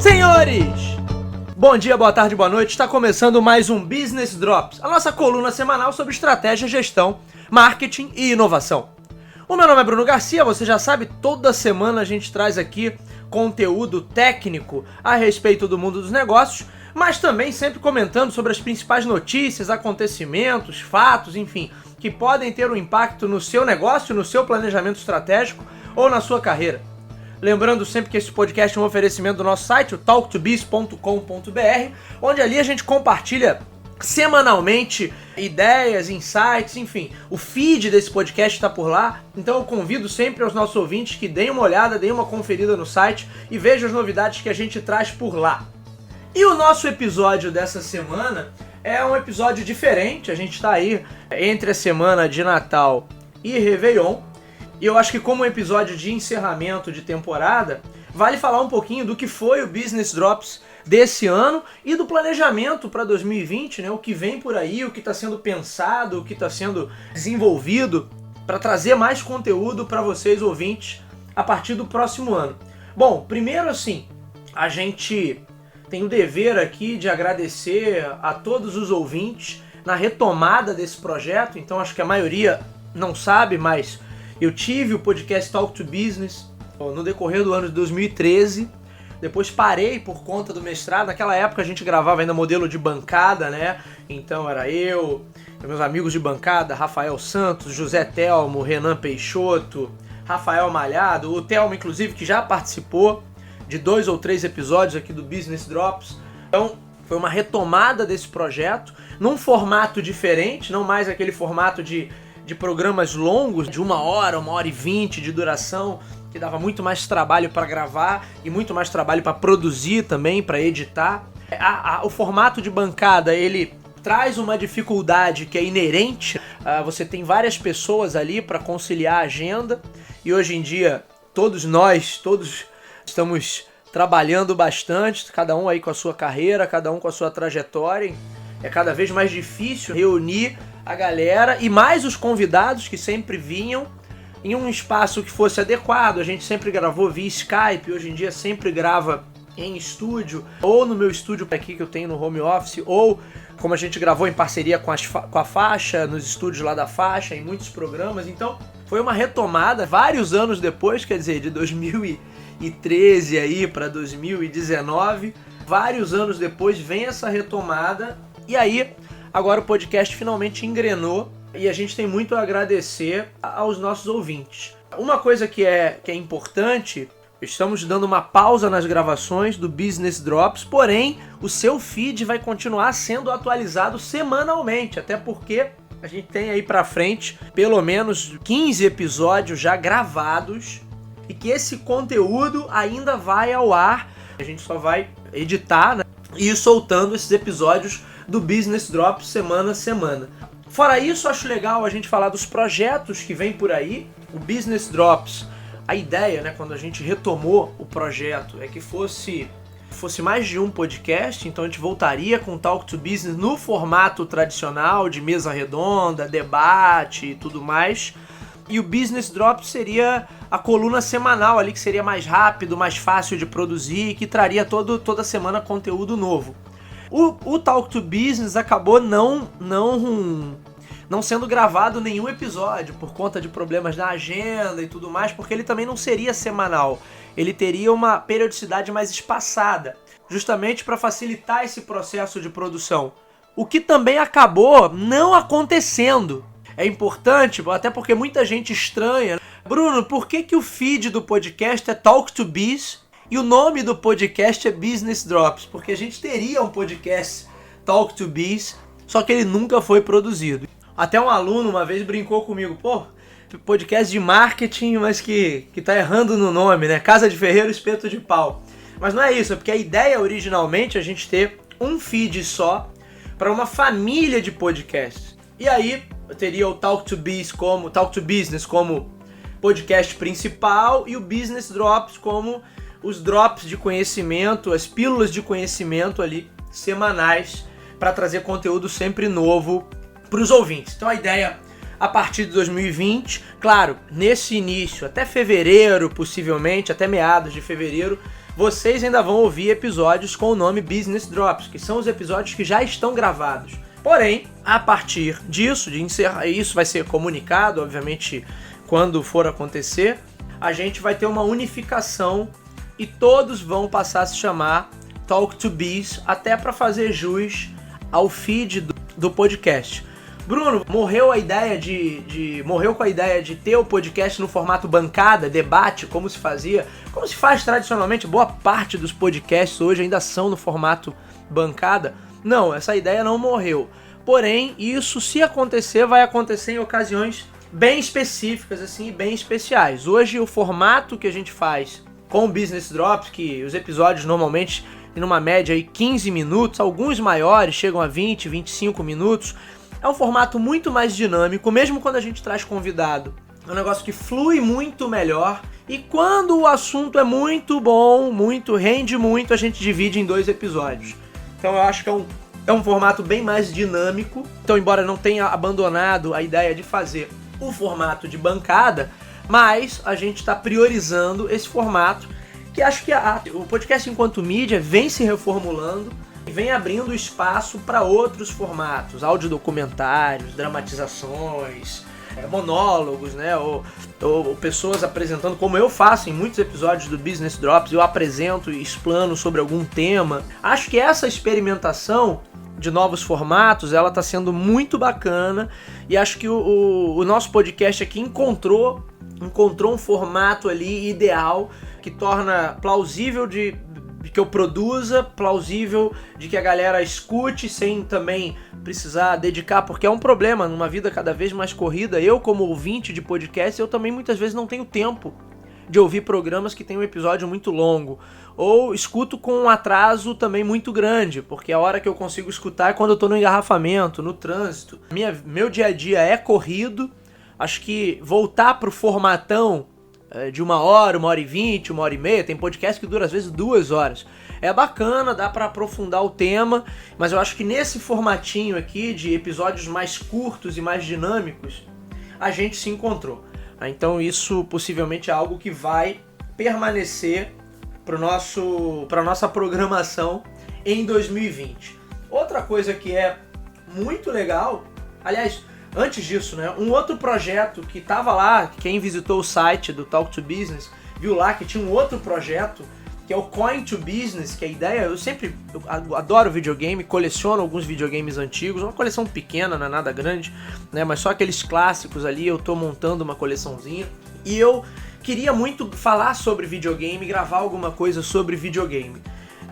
Senhores, bom dia, boa tarde, boa noite. Está começando mais um Business Drops, a nossa coluna semanal sobre estratégia, gestão, marketing e inovação. O meu nome é Bruno Garcia, você já sabe, toda semana a gente traz aqui conteúdo técnico a respeito do mundo dos negócios, mas também sempre comentando sobre as principais notícias, acontecimentos, fatos, enfim, que podem ter um impacto no seu negócio, no seu planejamento estratégico ou na sua carreira. Lembrando sempre que esse podcast é um oferecimento do nosso site, o talktobiz.com.br, onde ali a gente compartilha semanalmente ideias, insights, enfim, o feed desse podcast está por lá, então eu convido sempre aos nossos ouvintes que deem uma olhada, deem uma conferida no site e vejam as novidades que a gente traz por lá. E o nosso episódio dessa semana é um episódio diferente, a gente está aí entre a semana de Natal e Réveillon, e eu acho que como um episódio de encerramento de temporada, vale falar um pouquinho do que foi o Business Drops desse ano e do planejamento para 2020, né? O que vem por aí, o que está sendo pensado, o que está sendo desenvolvido para trazer mais conteúdo para vocês ouvintes a partir do próximo ano. Bom, primeiro assim, a gente tem o dever aqui de agradecer a todos os ouvintes na retomada desse projeto, então acho que a maioria não sabe, mas eu tive o podcast Talk to Business no decorrer do ano de 2013, depois parei por conta do mestrado. Naquela época a gente gravava ainda modelo de bancada, né? Então era eu, meus amigos de bancada, Rafael Santos, José Telmo, Renan Peixoto, Rafael Malhado, o Telmo inclusive que já participou de 2 ou 3 episódios aqui do Business Drops. Então foi uma retomada desse projeto, num formato diferente, não mais aquele formato de programas longos, de 1 hora, 1h20 de duração, que dava muito mais trabalho para gravar e muito mais trabalho para produzir também, para editar. O formato de bancada, ele traz uma dificuldade que é inerente. Você tem várias pessoas ali para conciliar a agenda e hoje em dia todos estamos trabalhando bastante, cada um aí com a sua carreira, cada um com a sua trajetória. É cada vez mais difícil reunir a galera e mais os convidados que sempre vinham em um espaço que fosse adequado. A gente sempre gravou via Skype, hoje em dia sempre grava em estúdio, ou no meu estúdio aqui que eu tenho no home office, ou como a gente gravou em parceria com a Faixa, nos estúdios lá da Faixa, em muitos programas. Então foi uma retomada vários anos depois, quer dizer, de 2013 aí para 2019, vários anos depois vem essa retomada. E aí, agora o podcast finalmente engrenou e a gente tem muito a agradecer aos nossos ouvintes. Uma coisa que é importante, estamos dando uma pausa nas gravações do Business Drops, porém o seu feed vai continuar sendo atualizado semanalmente, até porque a gente tem aí pra frente pelo menos 15 episódios já gravados e que esse conteúdo ainda vai ao ar. A gente só vai editar, né, e ir soltando esses episódios do Business Drops semana a semana. Fora isso, acho legal a gente falar dos projetos que vem por aí. O Business Drops, a ideia, né, quando a gente retomou o projeto, é que fosse mais de um podcast, então a gente voltaria com o Talk to Business no formato tradicional de mesa redonda, debate e tudo mais. E o Business Drops seria a coluna semanal ali, que seria mais rápido, mais fácil de produzir e que traria toda semana conteúdo novo. O Talk to Business acabou não sendo gravado nenhum episódio por conta de problemas na agenda e tudo mais, porque ele também não seria semanal. Ele teria uma periodicidade mais espaçada, justamente para facilitar esse processo de produção. O que também acabou não acontecendo. É importante, até porque muita gente estranha. Bruno, por que o feed do podcast é Talk to Biz e o nome do podcast é Business Drops? Porque a gente teria um podcast Talk to Biz, só que ele nunca foi produzido. Até um aluno uma vez brincou comigo, podcast de marketing, mas que tá errando no nome, né? Casa de Ferreiro, espeto de pau. Mas não é isso, é porque a ideia originalmente é a gente ter um feed só para uma família de podcasts. E aí eu teria o Talk to Business como podcast principal e o Business Drops como os drops de conhecimento, as pílulas de conhecimento ali semanais para trazer conteúdo sempre novo para os ouvintes. Então a ideia, a partir de 2020, claro, nesse início, até fevereiro possivelmente, até meados de fevereiro, vocês ainda vão ouvir episódios com o nome Business Drops, que são os episódios que já estão gravados. Porém, a partir disso, de encerrar, isso vai ser comunicado, obviamente, quando for acontecer, a gente vai ter uma unificação e todos vão passar a se chamar Talk to Biz, até para fazer jus ao feed do podcast. Bruno, morreu com a ideia de ter o podcast no formato bancada, debate, como se faz tradicionalmente. Boa parte dos podcasts hoje ainda são no formato bancada. Não, essa ideia não morreu. Porém, isso, se acontecer, vai acontecer em ocasiões bem específicas, assim, bem especiais. Hoje, o formato que a gente faz com o Business Drops, que os episódios normalmente têm numa média aí 15 minutos, alguns maiores chegam a 20, 25 minutos, é um formato muito mais dinâmico, mesmo quando a gente traz convidado. É um negócio que flui muito melhor. E quando o assunto é muito bom, rende muito, a gente divide em 2 episódios. Então eu acho que é um formato bem mais dinâmico. Então, embora não tenha abandonado a ideia de fazer o formato de bancada, mas a gente está priorizando esse formato, que acho que o podcast enquanto mídia vem se reformulando e vem abrindo espaço para outros formatos, audiodocumentários, dramatizações, monólogos, né? Ou pessoas apresentando, como eu faço em muitos episódios do Business Drops, eu apresento e explano sobre algum tema. Acho que essa experimentação de novos formatos, ela está sendo muito bacana, e acho que o nosso podcast aqui encontrou um formato ali ideal, que torna plausível de que eu produza, plausível de que a galera escute, sem também precisar dedicar, porque é um problema numa vida cada vez mais corrida. Eu, como ouvinte de podcast, eu também muitas vezes não tenho tempo de ouvir programas que tem um episódio muito longo, ou escuto com um atraso também muito grande, porque a hora que eu consigo escutar é quando eu tô no engarrafamento, no trânsito. Meu dia a dia é corrido. Acho que voltar pro formatão de 1 hora, 1h20, 1h30, tem podcast que dura às vezes 2 horas. É bacana, dá pra aprofundar o tema, mas eu acho que nesse formatinho aqui de episódios mais curtos e mais dinâmicos, a gente se encontrou. Então isso possivelmente é algo que vai permanecer para nossa programação em 2020. Outra coisa que é muito legal, aliás, antes disso, né, um outro projeto que estava lá, quem visitou o site do Talk to Business, viu lá que tinha um outro projeto, que é o Coin to Business, que a ideia, eu adoro videogame, coleciono alguns videogames antigos, uma coleção pequena, não é nada grande, né, mas só aqueles clássicos ali, eu tô montando uma coleçãozinha, e eu queria muito falar sobre videogame, gravar alguma coisa sobre videogame.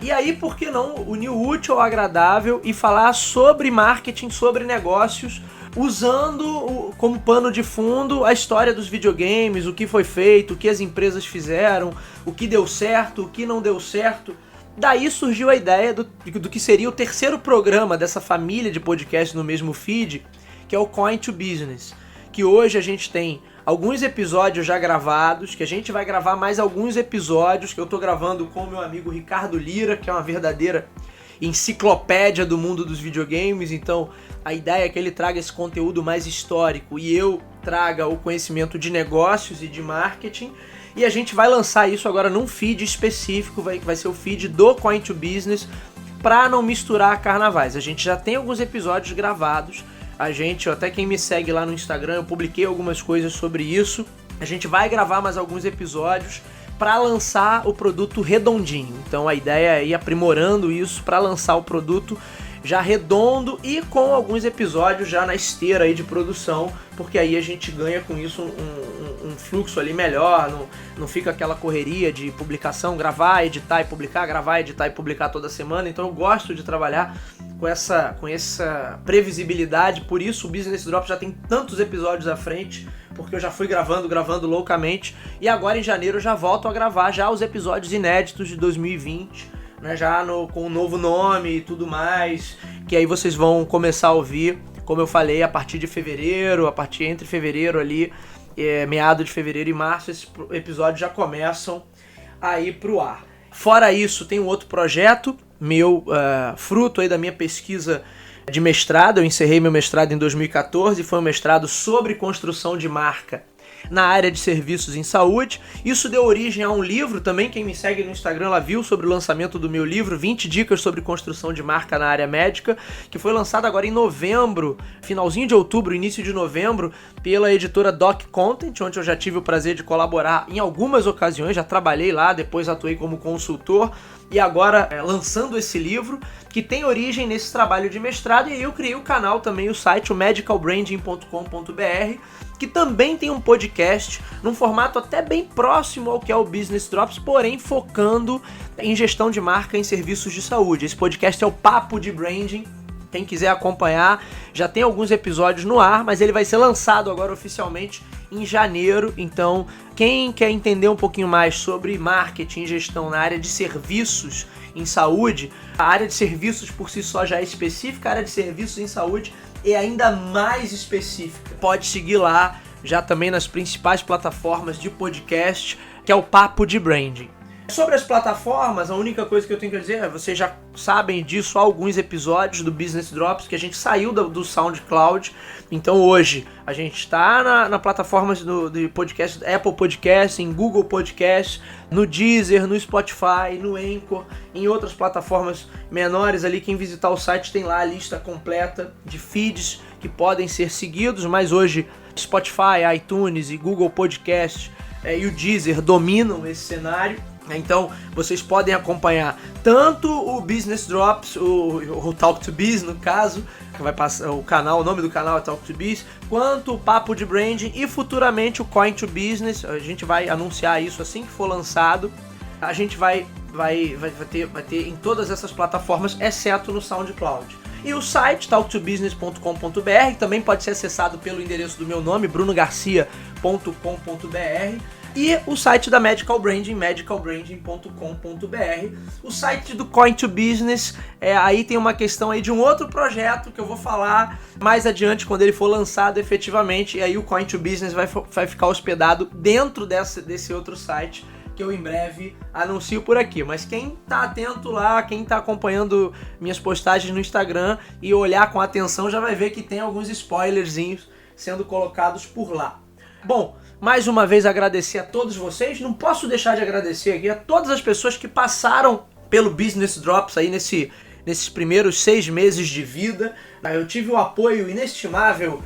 E aí, por que não unir o útil ao agradável e falar sobre marketing, sobre negócios, usando como pano de fundo a história dos videogames, o que foi feito, o que as empresas fizeram, o que deu certo, o que não deu certo. Daí surgiu a ideia do que seria o terceiro programa dessa família de podcasts no mesmo feed, que é o Coin to Business, que hoje a gente tem alguns episódios já gravados, que a gente vai gravar mais alguns episódios, que eu tô gravando com o meu amigo Ricardo Lira, que é uma verdadeira enciclopédia do mundo dos videogames. Então a ideia é que ele traga esse conteúdo mais histórico e eu traga o conhecimento de negócios e de marketing, e a gente vai lançar isso agora num feed específico, vai ser o feed do Coin to Business, para não misturar carnavais. A gente já tem alguns episódios gravados, até quem me segue lá no Instagram, eu publiquei algumas coisas sobre isso. A gente vai gravar mais alguns episódios para lançar o produto redondinho. Então a ideia é ir aprimorando isso para lançar o produto já redondo e com alguns episódios já na esteira aí de produção, porque aí a gente ganha com isso um fluxo ali melhor, não fica aquela correria de publicação, gravar, editar e publicar, gravar, editar e publicar toda semana. Então eu gosto de trabalhar com essa previsibilidade, por isso o Business Drops já tem tantos episódios à frente, porque eu já fui gravando loucamente, e agora em janeiro eu já volto a gravar já os episódios inéditos de 2020, né, já com um novo nome e tudo mais, que aí vocês vão começar a ouvir, como eu falei, a partir de fevereiro, entre fevereiro ali, meado de fevereiro e março, esses episódios já começam a ir pro ar. Fora isso, tem um outro projeto meu, fruto aí da minha pesquisa de mestrado. Eu encerrei meu mestrado em 2014, foi um mestrado sobre construção de marca na área de serviços em saúde. Isso deu origem a um livro também, quem me segue no Instagram lá viu sobre o lançamento do meu livro, 20 dicas sobre construção de marca na área médica, que foi lançado agora em novembro, finalzinho de outubro, início de novembro, pela editora Doc Content, onde eu já tive o prazer de colaborar em algumas ocasiões, já trabalhei lá, depois atuei como consultor, e agora lançando esse livro, que tem origem nesse trabalho de mestrado, e aí eu criei o canal também, o site, o medicalbranding.com.br, que também tem um podcast, num formato até bem próximo ao que é o Business Drops, porém focando em gestão de marca em serviços de saúde. Esse podcast é o Papo de Branding. Quem quiser acompanhar, já tem alguns episódios no ar, mas ele vai ser lançado agora oficialmente em janeiro. Então, quem quer entender um pouquinho mais sobre marketing e gestão na área de serviços em saúde, a área de serviços por si só já é específica, a área de serviços em saúde é ainda mais específica. Pode seguir lá, já também nas principais plataformas de podcast, que é o Papo de Branding. Sobre as plataformas, a única coisa que eu tenho que dizer é, vocês já sabem disso há alguns episódios do Business Drops, que a gente saiu do SoundCloud, então hoje a gente está na plataforma do podcast, Apple Podcast, em Google Podcast, no Deezer, no Spotify, no Anchor, em outras plataformas menores ali. Quem visitar o site tem lá a lista completa de feeds que podem ser seguidos, mas hoje Spotify, iTunes e Google Podcast e o Deezer dominam esse cenário. Então vocês podem acompanhar tanto o Business Drops, o Talk to Biz no caso, que vai passar o canal, o nome do canal é Talk to Biz, quanto o Papo de Branding e futuramente o Coin to Business. A gente vai anunciar isso assim que for lançado. A gente vai ter em todas essas plataformas, exceto no SoundCloud. E o site talktobusiness.com.br também pode ser acessado pelo endereço do meu nome, brunogarcia.com.br. E o site da Medical Branding, medicalbranding.com.br. O site do Coin to Business, aí tem uma questão aí de um outro projeto que eu vou falar mais adiante quando ele for lançado efetivamente. E aí o Coin to Business vai ficar hospedado dentro desse outro site, que eu em breve anuncio por aqui. Mas quem tá atento lá, quem tá acompanhando minhas postagens no Instagram e olhar com atenção já vai ver que tem alguns spoilerzinhos sendo colocados por lá. Bom, mais uma vez agradecer a todos vocês. Não posso deixar de agradecer aqui a todas as pessoas que passaram pelo Business Drops aí nesses primeiros 6 meses de vida. Eu tive o apoio inestimável,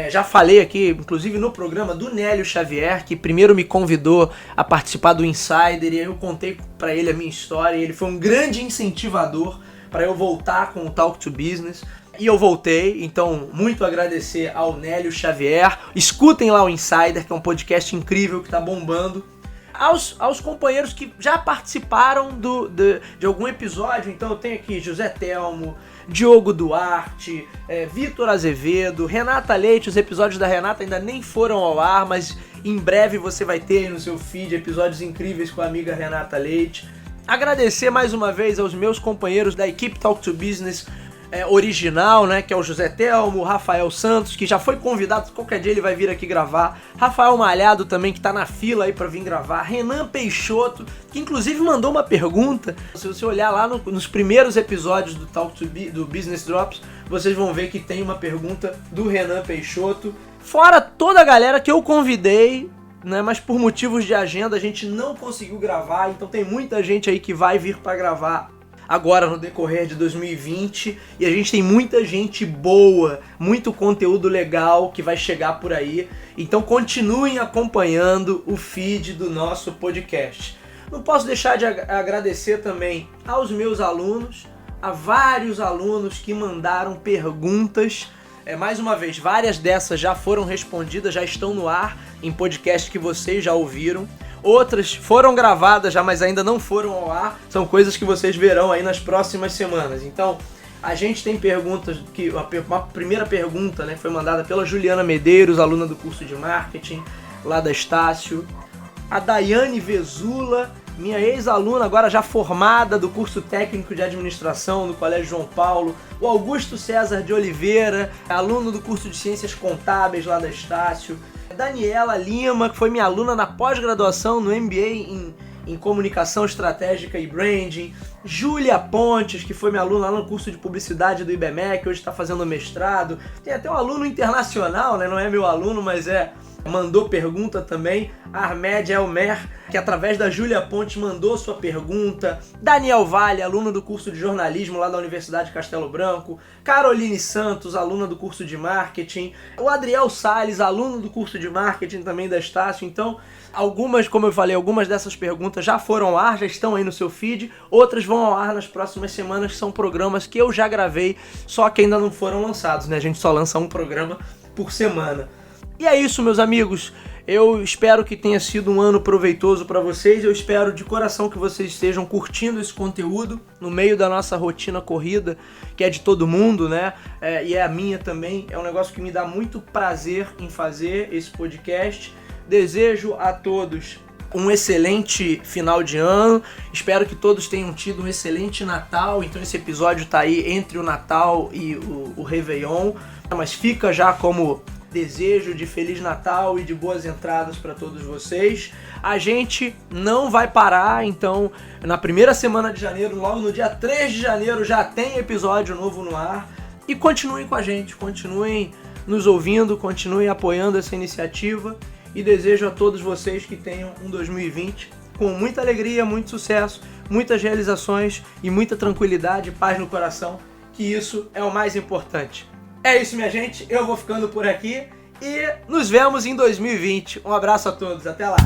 já falei aqui, inclusive no programa, do Nélio Xavier, que primeiro me convidou a participar do Insider, e aí eu contei para ele a minha história, e ele foi um grande incentivador para eu voltar com o Talk to Business. E eu voltei, então muito agradecer ao Nélio Xavier. Escutem lá o Insider, que é um podcast incrível que tá bombando. Aos companheiros que já participaram de algum episódio, então eu tenho aqui José Telmo, Diogo Duarte, Vitor Azevedo, Renata Leite. Os episódios da Renata ainda nem foram ao ar, mas em breve você vai ter aí no seu feed episódios incríveis com a amiga Renata Leite. Agradecer mais uma vez aos meus companheiros da equipe Talk to Business original, né, que é o José Telmo, o Rafael Santos, que já foi convidado, qualquer dia ele vai vir aqui gravar, Rafael Malhado também, que tá na fila aí pra vir gravar, Renan Peixoto, que inclusive mandou uma pergunta. Se você olhar lá nos primeiros episódios do do Business Drops, vocês vão ver que tem uma pergunta do Renan Peixoto, fora toda a galera que eu convidei, né, mas por motivos de agenda a gente não conseguiu gravar, então tem muita gente aí que vai vir pra gravar agora no decorrer de 2020, e a gente tem muita gente boa, muito conteúdo legal que vai chegar por aí, então continuem acompanhando o feed do nosso podcast. Não posso deixar de agradecer também aos meus alunos, a vários alunos que mandaram perguntas. Mais uma vez, várias dessas já foram respondidas, já estão no ar em podcast que vocês já ouviram. Outras foram gravadas já, mas ainda não foram ao ar. São coisas que vocês verão aí nas próximas semanas. Então, a gente tem perguntas, uma primeira pergunta, né, foi mandada pela Juliana Medeiros, aluna do curso de marketing lá da Estácio. A Daiane Vezula, minha ex-aluna, agora já formada do curso técnico de administração do Colégio João Paulo. O Augusto César de Oliveira, aluno do curso de ciências contábeis lá da Estácio. Daniela Lima, que foi minha aluna na pós-graduação no MBA em Comunicação Estratégica e Branding. Júlia Pontes, que foi minha aluna lá no curso de Publicidade do IBMEC, hoje está fazendo mestrado. Tem até um aluno internacional, né? Não é meu aluno, mas é mandou pergunta também. Armed Elmer, que através da Júlia Pontes mandou sua pergunta. Daniel Vale, aluno do curso de jornalismo lá da Universidade de Castelo Branco. Caroline Santos, aluna do curso de marketing. O Adriel Salles, aluno do curso de marketing também da Estácio. Então, algumas, como eu falei, algumas dessas perguntas já foram ao ar, já estão aí no seu feed. Outras vão ao ar nas próximas semanas, que são programas que eu já gravei, só que ainda não foram lançados, né? A gente só lança um programa por semana. E é isso, meus amigos. Eu espero que tenha sido um ano proveitoso para vocês. Eu espero de coração que vocês estejam curtindo esse conteúdo no meio da nossa rotina corrida, que é de todo mundo, né? E é a minha também. É um negócio que me dá muito prazer em fazer esse podcast. Desejo a todos um excelente final de ano. Espero que todos tenham tido um excelente Natal. Então esse episódio tá aí entre o Natal e o Réveillon. Mas fica já como desejo de Feliz Natal e de boas entradas para todos vocês. A gente não vai parar, então na primeira semana de janeiro, logo no dia 3 de janeiro, já tem episódio novo no ar. E continuem com a gente, continuem nos ouvindo, continuem apoiando essa iniciativa. E desejo a todos vocês que tenham um 2020 com muita alegria, muito sucesso, muitas realizações e muita tranquilidade e paz no coração, que isso é o mais importante. É isso, minha gente, eu vou ficando por aqui e nos vemos em 2020. Um abraço a todos, até lá!